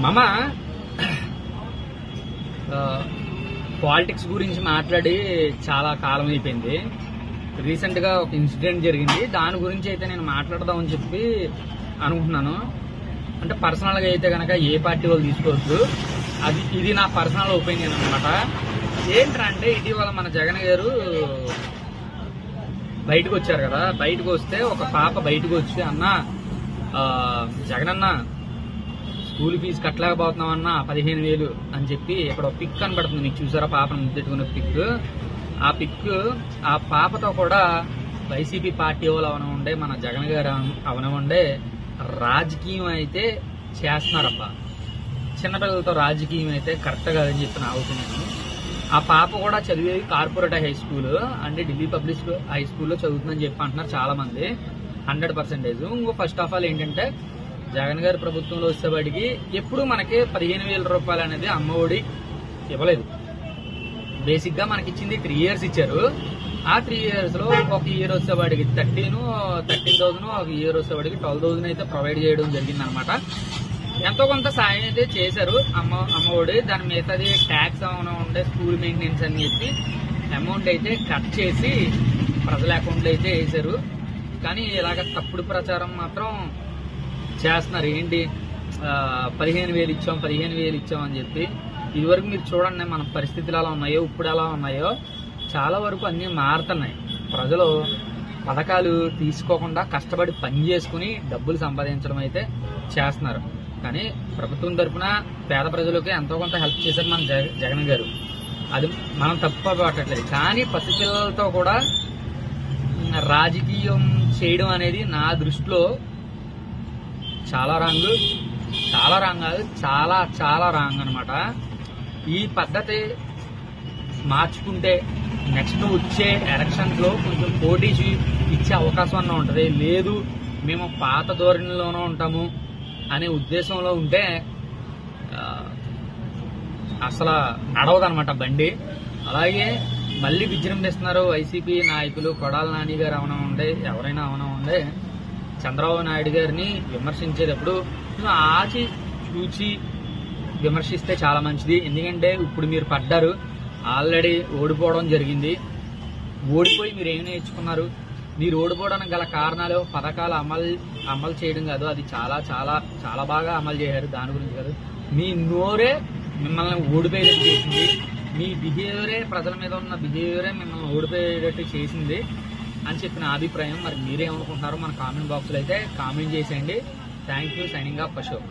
మామ పాలిటిక్స్ గురించి మాట్లాడి చాలా కాలం అయిపోయింది. రీసెంట్ గా ఒక ఇన్సిడెంట్ జరిగింది, దాని గురించి అయితే నేను మాట్లాడదామని చెప్పి అనుకుంటున్నాను. అంటే పర్సనల్ గా అయితే కనుక ఏ పార్టీ వాళ్ళు తీసుకోవద్దు, ఇది నా పర్సనల్ ఒపీనియన్ అనమాట. ఏంటంటే ఇటీవల మన జగన్ గారు బయటకు వచ్చారు కదా, బయటకు వస్తే ఒక పాప బయటకు వచ్చి అన్న జగనన్న స్కూల్ ఫీజు కట్టలేకపోతున్నామన్నా 15,000 అని చెప్పి ఇక్కడ పిక్ కనబడుతుంది మీకు, చూసారా పాపను ముద్దెట్టుకున్న పిక్. ఆ పిక్ ఆ పాపతో కూడా వైసీపీ పార్టీ వాళ్ళు అవనవుండే, మన జగన్ గారు అవనవుండే రాజకీయం అయితే చేస్తున్నారబ్బా. చిన్నపిల్లలతో రాజకీయం అయితే కరెక్ట్ కాదని చెప్పి నా ఒపీనియన్. ఆ పాప కూడా చదివేది కార్పొరేట్ హై స్కూల్ అంటే ఢిల్లీ పబ్లిక్ హై స్కూల్లో చదువుతుందని చెప్పి అంటున్నారు చాలా మంది, 100%. ఇంకో ఫస్ట్ ఆఫ్ ఆల్ ఏంటంటే జగన్ గారి ప్రభుత్వంలో వచ్చేవాడికి ఎప్పుడు మనకి 15,000 రూపాయలు అనేది అమ్మఒడి ఇవ్వలేదు. బేసిక్ గా మనకి ఇచ్చింది 3 years ఇచ్చారు. ఆ 3 years లో ఒక ఇయర్ వచ్చేవాడికి 13,000, ఒక ఇయర్ వచ్చేవాడికి 12,000 అయితే ప్రొవైడ్ చేయడం జరిగింది అనమాట. ఎంతో కొంత సాయం అయితే చేశారు అమ్మఒడి. దాని మిగతాది ట్యాక్స్ ఏమైనా ఉండే, స్కూల్ మెయింటెనెన్స్ అని చెప్పి అమౌంట్ అయితే కట్ చేసి ప్రజల అకౌంట్లో అయితే వేశారు. కానీ ఇలాగ తప్పుడు ప్రచారం మాత్రం చేస్తున్నారు. ఏంటి 15,000 ఇచ్చాం అని చెప్పి. ఇదివరకు మీరు చూడండి మన పరిస్థితులు ఎలా ఉన్నాయో, ఇప్పుడు ఎలా ఉన్నాయో, చాలా వరకు అన్ని మారుతున్నాయి. ప్రజలు పథకాలు తీసుకోకుండా కష్టపడి పని చేసుకుని డబ్బులు సంపాదించడం అయితే చేస్తున్నారు. కానీ ప్రభుత్వం తరఫున పేద ప్రజలకి ఎంతో కొంత హెల్ప్ చేశారు మన జగన్ గారు, అది మనం తప్పుపట్టట్లేదు. కానీ పసిపిల్లలతో కూడా రాజకీయం చేయడం అనేది నా దృష్టిలో చాలా రాంగ్ కాదు, చాలా రాంగ్ అనమాట. ఈ పద్ధతి మార్చుకుంటే నెక్స్ట్ వచ్చే ఎలక్షన్స్ లో కొంచెం పోటీ ఇచ్చే అవకాశం అన్న ఉంటది. లేదు మేము పాత ధోరణిలోనే ఉంటాము అనే ఉద్దేశంలో ఉంటే అసలు నడవదనమాట బండి. అలాగే మళ్ళీ విజృంభిస్తున్నారు వైసీపీ నాయకులు. కొడాల నాని గారు అవనవుండే, ఎవరైనా అవనవుండే చంద్రబాబు నాయుడు గారిని విమర్శించేటప్పుడు ఆచి చూచి విమర్శిస్తే చాలా మంచిది. ఎందుకంటే ఇప్పుడు మీరు పడ్డారు, ఆల్రెడీ ఓడిపోవడం జరిగింది. ఓడిపోయి మీరు ఏం నేర్చుకున్నారు? మీరు ఓడిపోవడానికి గల కారణాలు పథకాలు అమలు చేయడం కాదు, అది చాలా చాలా చాలా బాగా అమలు చేశారు, దాని గురించి కాదు. మీ నోరే మిమ్మల్ని ఓడిపోయేటట్టు చేసింది, మీ బిహేవియరే, ప్రజల మీద ఉన్న బిహేవియరే మిమ్మల్ని ఓడిపోయేటట్టు చేసింది అని చెప్పి నా అభిప్రాయం. మరి మీరేమనుకుంటున్నారో మన కామెంట్ బాక్స్లో అయితే కామెంట్ చేసేయండి. Thank you. Signing off Ashok.